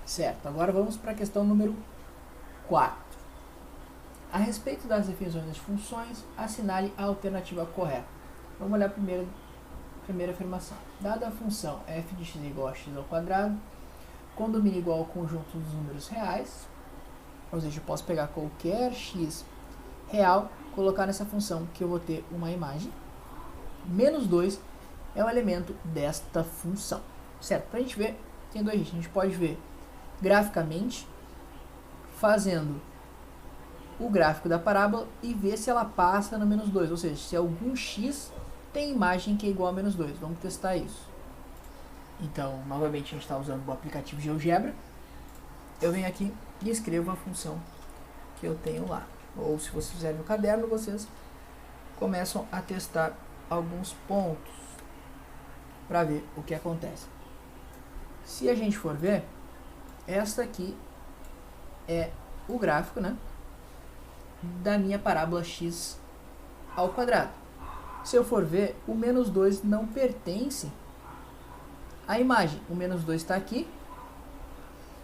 Certo, agora vamos para a questão número 4. A respeito das definições das funções, assinale a alternativa correta. Vamos olhar a primeira afirmação. Dada a função f de x igual a x ao quadrado, com domínio igual ao conjunto dos números reais, ou seja, eu posso pegar qualquer x real, colocar nessa função que eu vou ter uma imagem, menos 2 é o elemento desta função. Certo? Para a gente ver, tem dois jeitos. A gente pode ver graficamente, fazendo o gráfico da parábola e ver se ela passa no menos 2, ou seja, se algum x tem imagem que é igual a menos 2. Vamos testar isso. Então, novamente, a gente está usando o aplicativo GeoGebra. Eu venho aqui e escrevo a função que eu tenho lá. Ou se vocês fizerem no caderno, vocês começam a testar alguns pontos para ver o que acontece. Se a gente for ver, esta aqui é o gráfico, né, da minha parábola x ao quadrado. Se eu for ver, o menos 2 não pertence à imagem. O menos 2 está aqui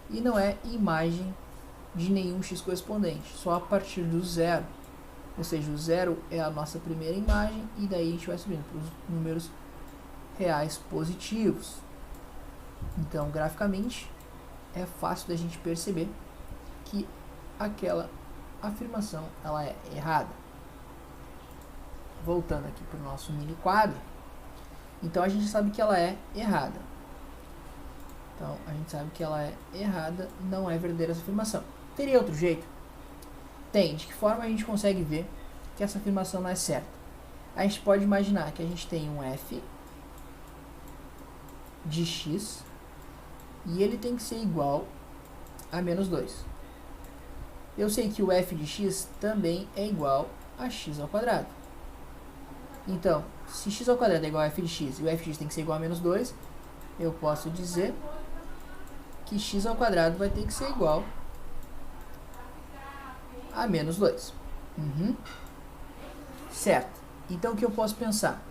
e não é imagem de nenhum x correspondente, só a partir do zero. Ou seja, o zero é a nossa primeira imagem e daí a gente vai subindo para os números reais positivos. Então, graficamente, é fácil da gente perceber que aquela afirmação ela é errada. Voltando aqui para o nosso mini quadro, então a gente sabe que ela é errada. Então, a gente sabe que ela é errada, não é verdadeira essa afirmação. Teria outro jeito? Tem. De que forma a gente consegue ver que essa afirmação não é certa? A gente pode imaginar que a gente tem um f de x e ele tem que ser igual a menos 2. Eu sei que o f de x também é igual a x ao quadrado. Então, se x ao quadrado é igual a f de x e o f de x tem que ser igual a menos 2, eu posso dizer que x ao quadrado vai ter que ser igual a menos 2. Certo. Então, o que eu posso pensar?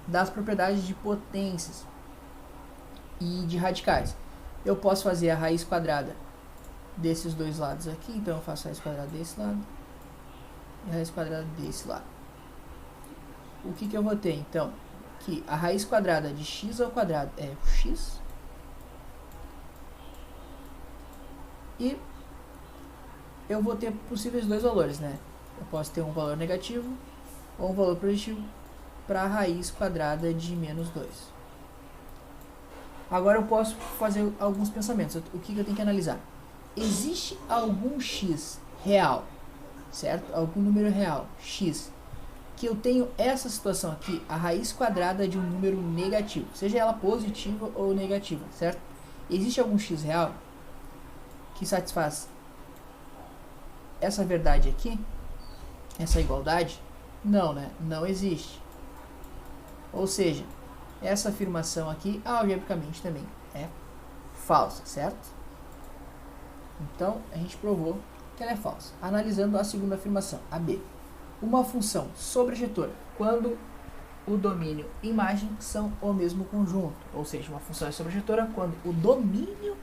Das propriedades de potências e de radicais. Eu posso fazer a raiz quadrada desses dois lados aqui. Então, eu faço a raiz quadrada desse lado e a raiz quadrada desse lado. O que eu vou ter, então? Que a raiz quadrada de x ao quadrado é x. E eu vou ter possíveis dois valores, né? Eu posso ter um valor negativo ou um valor positivo para a raiz quadrada de menos 2. Agora eu posso fazer alguns pensamentos. O que eu tenho que analisar? Existe algum x real, certo? Algum número real, x, que eu tenho essa situação aqui, a raiz quadrada de um número negativo, seja ela positiva ou negativa, certo? Existe algum x real que satisfaz essa verdade aqui, essa igualdade? Não, né? Não existe. Ou seja, essa afirmação aqui, algebricamente, também é falsa, certo? Então, a gente provou que ela é falsa. Analisando a segunda afirmação, a B. Uma função sobrejetora, quando o domínio e imagem são o mesmo conjunto. Ou seja, uma função é sobrejetora quando o domínio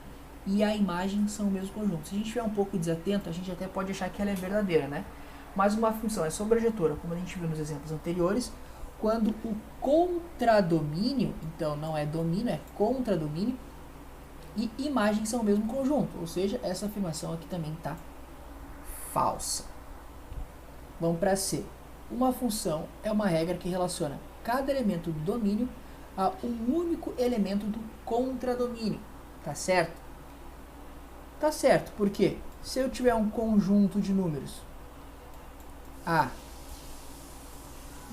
e a imagem são o mesmo conjunto. Se a gente estiver um pouco desatento, a gente até pode achar que ela é verdadeira, né? Mas uma função é sobrejetora, como a gente viu nos exemplos anteriores, quando o contradomínio, então não é domínio, é contradomínio, e imagem são o mesmo conjunto. Ou seja, essa afirmação aqui também está falsa. Vamos para C. Uma função é uma regra que relaciona cada elemento do domínio a um único elemento do contradomínio. Tá certo? Tá certo, porque se eu tiver um conjunto de números A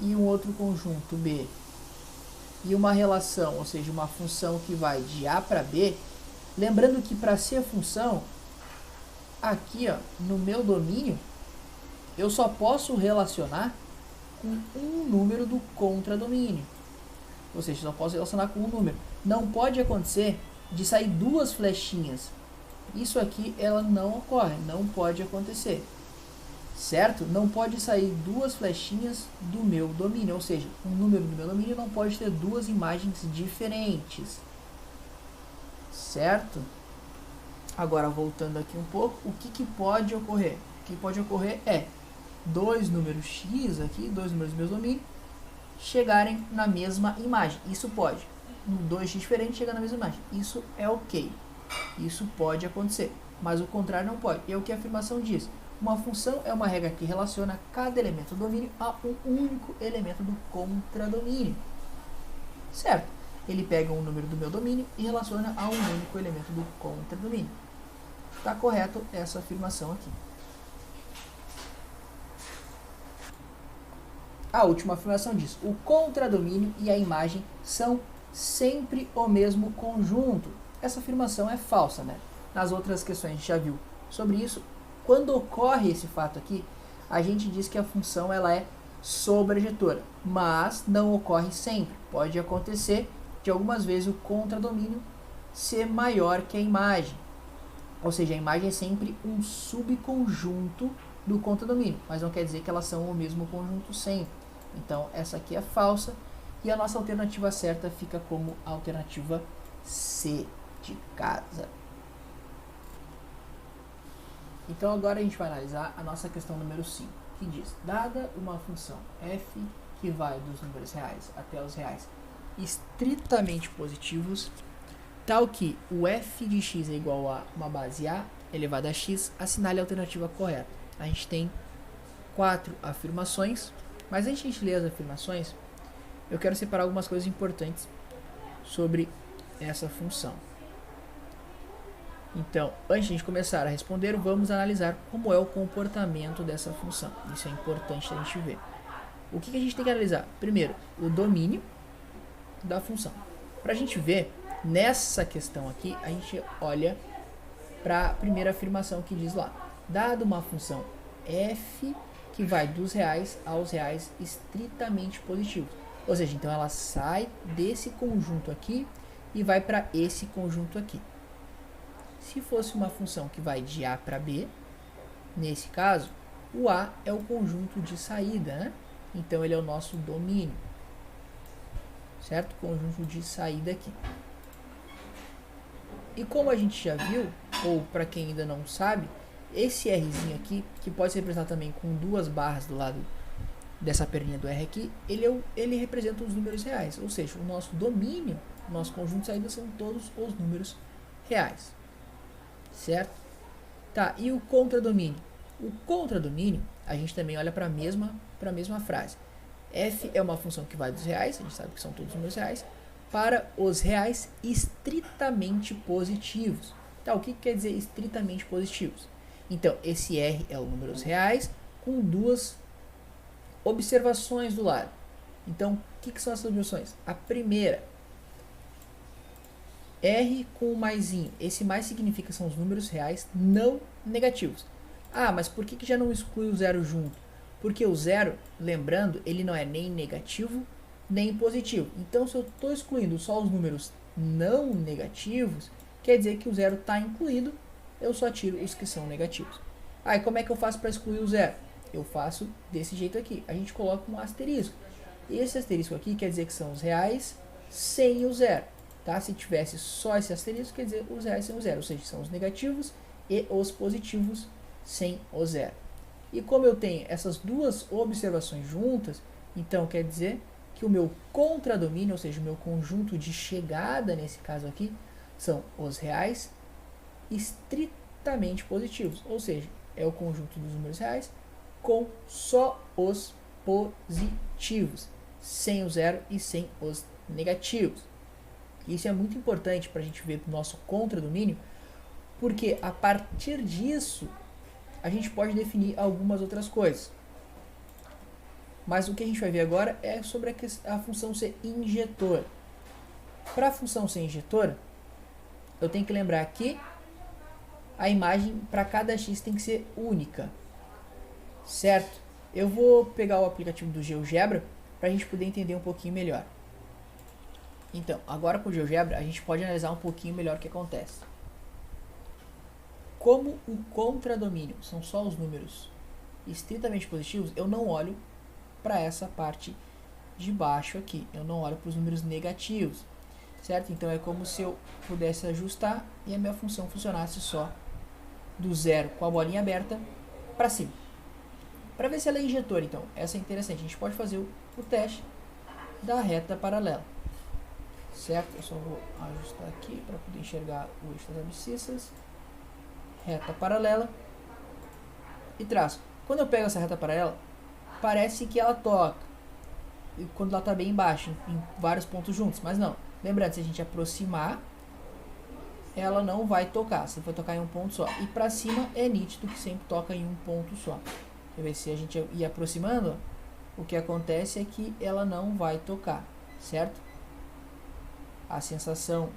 e um outro conjunto B e uma relação, ou seja, uma função que vai de A para B, lembrando que para ser a função, aqui ó, no meu domínio, eu só posso relacionar com um número do contradomínio. Ou seja, só posso relacionar com um número. Não pode acontecer de sair duas flechinhas. Isso aqui ela não ocorre, não pode acontecer. Certo? Não pode sair duas flechinhas do meu domínio. Ou seja, um número do meu domínio não pode ter duas imagens diferentes. Certo? Agora, voltando aqui um pouco, o que pode ocorrer? O que pode ocorrer é dois números x aqui, dois números do mesmo domínio, chegarem na mesma imagem. Isso pode. Dois x diferentes chegam na mesma imagem. Isso é ok. Isso pode acontecer. Mas o contrário não pode. E é o que a afirmação diz. Uma função é uma regra que relaciona cada elemento do domínio a um único elemento do contradomínio. Certo? Ele pega um número do meu domínio e relaciona a um único elemento do contradomínio. Está correto essa afirmação aqui. A última afirmação diz: o contradomínio e a imagem são sempre o mesmo conjunto. Essa afirmação é falsa, né? Nas outras questões a gente já viu sobre isso. Quando ocorre esse fato aqui, a gente diz que a função ela é sobrejetora, mas não ocorre sempre. Pode acontecer de algumas vezes o contradomínio ser maior que a imagem. Ou seja, a imagem é sempre um subconjunto do contradomínio, mas não quer dizer que elas são o mesmo conjunto sempre. Então, essa aqui é falsa e a nossa alternativa certa fica como a alternativa C de casa. Então, agora a gente vai analisar a nossa questão número 5, que diz: dada uma função f que vai dos números reais até os reais estritamente positivos, tal que o f de x é igual a uma base a elevado a x, assinale a alternativa correta. A gente tem 4 afirmações, mas antes de a gente ler as afirmações, eu quero separar algumas coisas importantes sobre essa função. Então, antes de a gente começar a responder, vamos analisar como é o comportamento dessa função. Isso é importante a gente ver. O que a gente tem que analisar? Primeiro, o domínio da função. Para a gente ver, nessa questão aqui, a gente olha para a primeira afirmação que diz lá: dado uma função f que vai dos reais aos reais estritamente positivos. Ou seja, então ela sai desse conjunto aqui e vai para esse conjunto aqui. Se fosse uma função que vai de A para B, nesse caso, o A é o conjunto de saída, né? Então ele é o nosso domínio. Certo? Conjunto de saída aqui. E como a gente já viu, ou para quem ainda não sabe, esse Rzinho aqui, que pode ser representado também com duas barras do lado dessa perninha do R aqui, ele representa os números reais. Ou seja, o nosso domínio, o nosso conjunto de saída são todos os números reais. Certo? Tá, e o contradomínio? O contradomínio, a gente também olha para a mesma frase. F é uma função que vai dos reais, a gente sabe que são todos números reais, para os reais estritamente positivos. Tá, o que quer dizer estritamente positivos? Então, esse R é o número dos reais com duas observações do lado. Então, o que são essas observações? A primeira, R com o maisinho. Esse mais significa que são os números reais não negativos. Ah, mas por que já não exclui o zero junto? Porque o zero, lembrando, ele não é nem negativo, nem positivo. Então, se eu estou excluindo só os números não negativos, quer dizer que o zero está incluído, eu só tiro os que são negativos. Aí, como é que eu faço para excluir o zero? Eu faço desse jeito aqui. A gente coloca um asterisco. Esse asterisco aqui quer dizer que são os reais sem o zero. Tá? Se tivesse só esse asterisco, quer dizer os reais sem o zero. Ou seja, são os negativos e os positivos sem o zero. E como eu tenho essas duas observações juntas, então quer dizer que o meu contradomínio, ou seja, o meu conjunto de chegada, nesse caso aqui, são os reais estritamente positivos. Ou seja, é o conjunto dos números reais com só os positivos, sem o zero e sem os negativos. Isso é muito importante para a gente ver o nosso contradomínio, porque a partir disso a gente pode definir algumas outras coisas. Mas o que a gente vai ver agora é sobre a função ser injetora. Para a função ser injetora, eu tenho que lembrar que a imagem para cada x tem que ser única. Certo? Eu vou pegar o aplicativo do GeoGebra para a gente poder entender um pouquinho melhor. Então, agora com o GeoGebra a gente pode analisar um pouquinho melhor o que acontece. Como o contradomínio são só os números estritamente positivos, eu não olho para essa parte de baixo aqui. Eu não olho para os números negativos. certo? Então é como se eu pudesse ajustar e a minha função funcionasse só do zero com a bolinha aberta para cima. Para ver se ela é injetora, então, essa é interessante. A gente pode fazer o teste da reta paralela, certo? Eu só vou ajustar aqui para poder enxergar o eixo das abscissas. Reta paralela e traço. Quando eu pego essa reta paralela, parece que ela toca e quando ela está bem embaixo, em vários pontos juntos, mas não. Lembrando, se a gente aproximar, ela não vai tocar, você vai tocar em um ponto só. E para cima é nítido que sempre toca em um ponto só. Quer ver, se a gente ir aproximando, o que acontece é que ela não vai tocar, certo? A sensação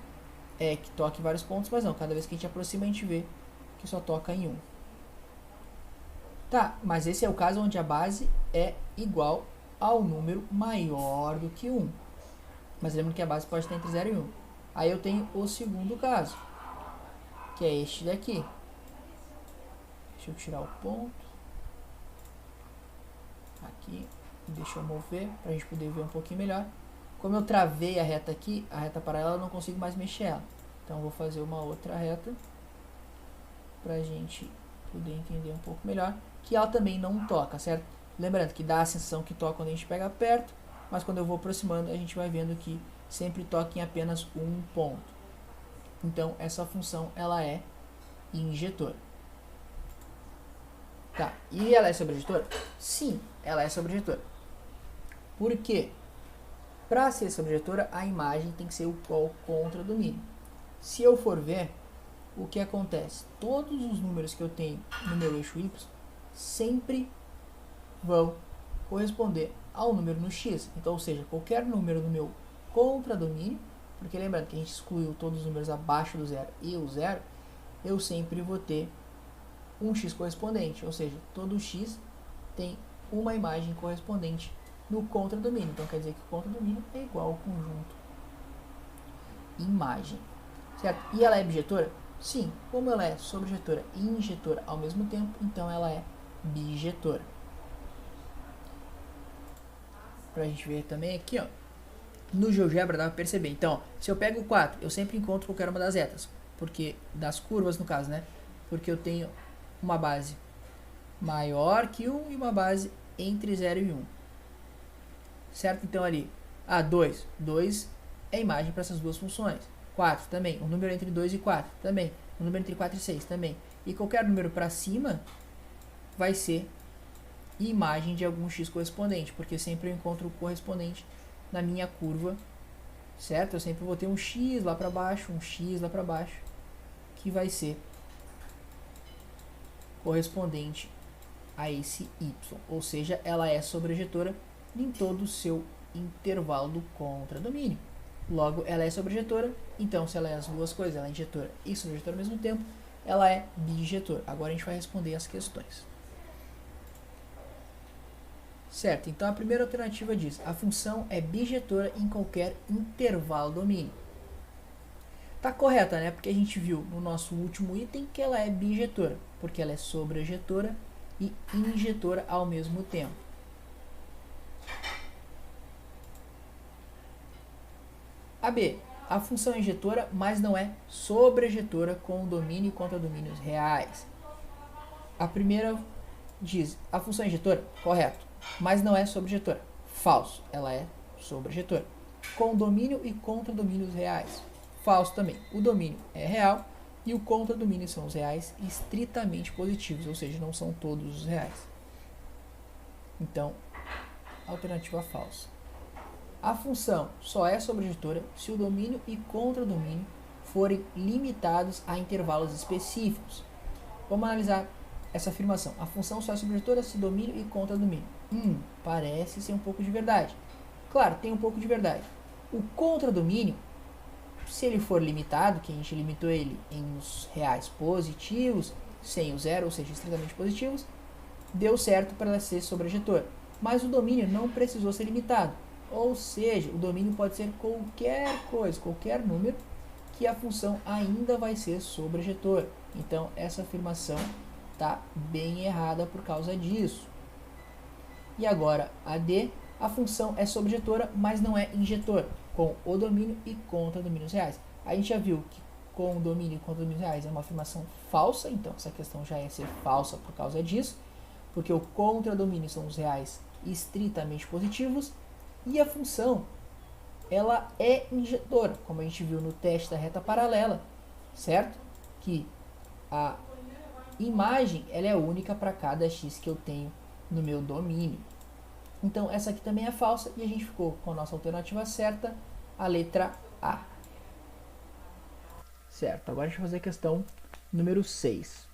é que toca em vários pontos, mas não, cada vez que a gente aproxima a gente vê que só toca em um. Tá, mas esse é o caso onde a base é igual ao número maior do que 1. Mas lembra que a base pode estar entre 0 e 1. Aí eu tenho o segundo caso, que é este daqui. Deixa eu tirar o ponto. Aqui, deixa eu mover para a gente poder ver um pouquinho melhor. Como eu travei a reta aqui, a reta paralela, eu não consigo mais mexer ela. Então eu vou fazer uma outra reta para a gente poder entender um pouco melhor. Que ela também não toca, certo? Lembrando que dá a sensação que toca quando a gente pega perto, mas quando eu vou aproximando a gente vai vendo que sempre toca em apenas um ponto. Então essa função ela é injetora. Tá, e ela é sobrejetora? Sim, ela é sobrejetora. Por quê? Para ser sobrejetora, a imagem tem que ser igual contra domínio. Se eu for ver, o que acontece? Todos os números que eu tenho no meu eixo Y sempre vão corresponder ao número no X. Então, ou seja, qualquer número no meu contradomínio, porque lembrando que a gente excluiu todos os números abaixo do zero e o zero, eu sempre vou ter um X correspondente, ou seja, todo X tem uma imagem correspondente no contradomínio. Então quer dizer que o contradomínio é igual ao conjunto imagem, certo? E ela é bijetora? Sim, como ela é sobrejetora e injetora ao mesmo tempo, então ela é bijetora. Pra gente ver também aqui, ó, no GeoGebra dá pra perceber. Então, ó, se eu pego o 4, eu sempre encontro qualquer uma das retas, porque das curvas no caso, né? Porque eu tenho uma base maior que 1 e uma base entre 0 e 1. Certo? Então ali, 2. 2 é imagem para essas duas funções. 4 também. Um número entre 2 e 4 também. Um número entre 4 e 6 também. E qualquer número para cima vai ser imagem de algum x correspondente, porque sempre eu encontro o correspondente na minha curva, certo? Eu sempre vou ter um x lá para baixo, um x lá para baixo, que vai ser correspondente a esse y, ou seja, ela é sobrejetora em todo o seu intervalo do contradomínio. Logo, ela é sobrejetora, então se ela é as duas coisas, ela é injetora e sobrejetora ao mesmo tempo, ela é bijetora. Agora a gente vai responder as questões. Certo, então a primeira alternativa diz, a função é bijetora em qualquer intervalo domínio. Tá correta, né? Porque a gente viu no nosso último item que ela é bijetora, porque ela é sobrejetora e injetora ao mesmo tempo. A B, a função é injetora, mas não é sobrejetora com domínio e contradomínios reais. A primeira diz, a função é injetora, correto, mas não é sobrejetora. Falso, ela é sobrejetora. Com domínio e contradomínios reais. Falso também, o domínio é real e o contradomínio são os reais estritamente positivos, ou seja, não são todos os reais. Então, alternativa falsa. A função só é sobrejetora se o domínio e contradomínio forem limitados a intervalos específicos. Vamos analisar essa afirmação. A função só é sobrejetora se domínio e contradomínio. Parece ser um pouco de verdade. Claro, tem um pouco de verdade. O contradomínio, se ele for limitado, que a gente limitou ele em os reais positivos, sem o zero, ou seja, estritamente positivos, deu certo para ela ser sobrejetora. Mas o domínio não precisou ser limitado. Ou seja, o domínio pode ser qualquer coisa, qualquer número, que a função ainda vai ser sobrejetora. Então, essa afirmação está bem errada por causa disso. E agora, a D, A função é sobrejetora, mas não é injetor, com o domínio e contra domínios reais. A gente já viu que com o domínio e contra domínios reais é uma afirmação falsa, então essa questão já ia ser falsa por causa disso, porque o contra domínio são os reais estritamente positivos, e a função ela é injetora, como a gente viu no teste da reta paralela, certo? Que a imagem ela é única para cada x que eu tenho no meu domínio. Então essa aqui também é falsa e a gente ficou com a nossa alternativa certa, a letra A. Certo, agora a gente vai fazer a questão número 6.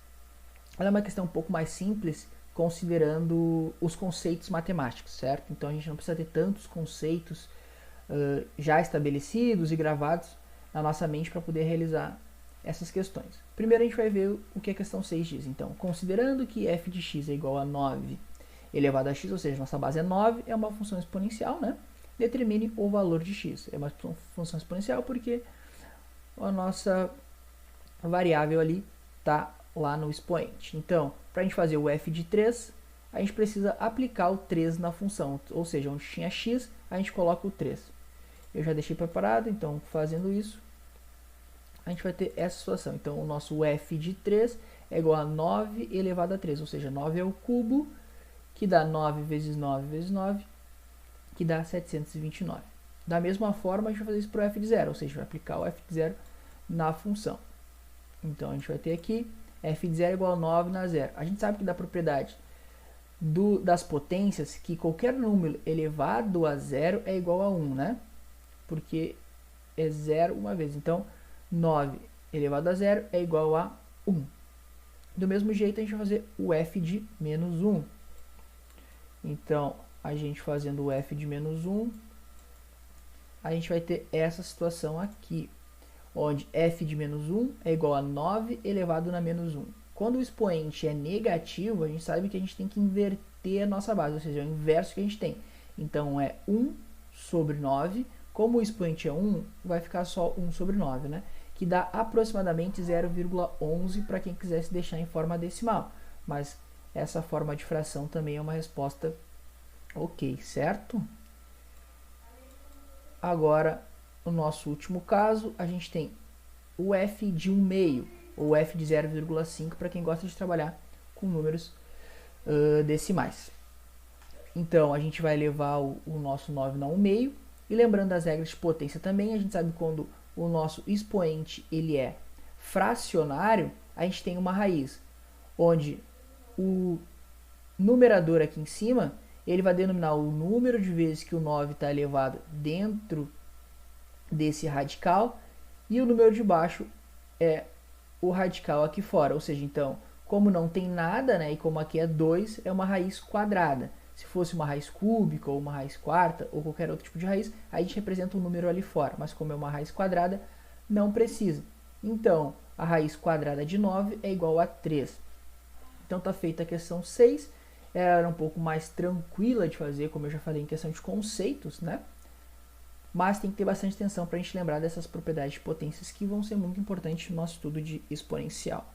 Ela é uma questão um pouco mais simples, considerando os conceitos matemáticos, certo? Então a gente não precisa ter tantos conceitos já estabelecidos e gravados na nossa mente para poder realizar essas questões. Primeiro a gente vai ver o que a questão 6 diz. Então, considerando que f de x é igual a 9 elevado a x, ou seja, nossa base é 9, é uma função exponencial, né? Determine o valor de x. É uma função exponencial porque a nossa variável ali está lá no expoente. Então, para a gente fazer o f de 3, a gente precisa aplicar o 3 na função, ou seja, onde tinha x, a gente coloca o 3. Eu já deixei preparado, então fazendo isso, a gente vai ter essa situação. Então, o nosso f de 3 é igual a 9 elevado a 3, ou seja, 9 é o cubo, que dá 9 vezes 9 vezes 9, que dá 729. Da mesma forma, a gente vai fazer isso para o f de 0, ou seja, vai aplicar o f de 0 na função. Então, a gente vai ter aqui f de 0 é igual a 9 na 0. A gente sabe que da propriedade das potências, que qualquer número elevado a 0 é igual a 1, né? Porque é 0 uma vez. Então, 9 elevado a 0 é igual a 1. Do mesmo jeito, a gente vai fazer o f de menos 1. Então, a gente fazendo o f de menos 1, a gente vai ter essa situação aqui, onde f de menos 1 é igual a 9 elevado na menos 1. Quando o expoente é negativo, a gente sabe que a gente tem que inverter a nossa base, ou seja, é o inverso que a gente tem. Então, é 1 sobre 9. Como o expoente é 1, vai ficar só 1 sobre 9, né? Que dá aproximadamente 0,11 para quem quisesse deixar em forma decimal. Mas essa forma de fração também é uma resposta ok, certo? Agora, no nosso último caso, a gente tem o f de 1/2, ou f de 0,5, para quem gosta de trabalhar com números decimais. Então, a gente vai levar o nosso 9 na 1/2, e lembrando das regras de potência também, a gente sabe que quando o nosso expoente ele é fracionário, a gente tem uma raiz, onde o numerador aqui em cima, ele vai denominar o número de vezes que o 9 está elevado dentro desse radical, e o número de baixo é o radical aqui fora, ou seja, então, como não tem nada, né, e como aqui é 2, é uma raiz quadrada. Se fosse uma raiz cúbica, ou uma raiz quarta, ou qualquer outro tipo de raiz, a gente representa um número ali fora, mas como é uma raiz quadrada, não precisa. Então, a raiz quadrada de 9 é igual a 3. Então, está feita a questão 6, ela era um pouco mais tranquila de fazer, como eu já falei, em questão de conceitos, né? Mas tem que ter bastante atenção para a gente lembrar dessas propriedades de potências que vão ser muito importantes no nosso estudo de exponencial.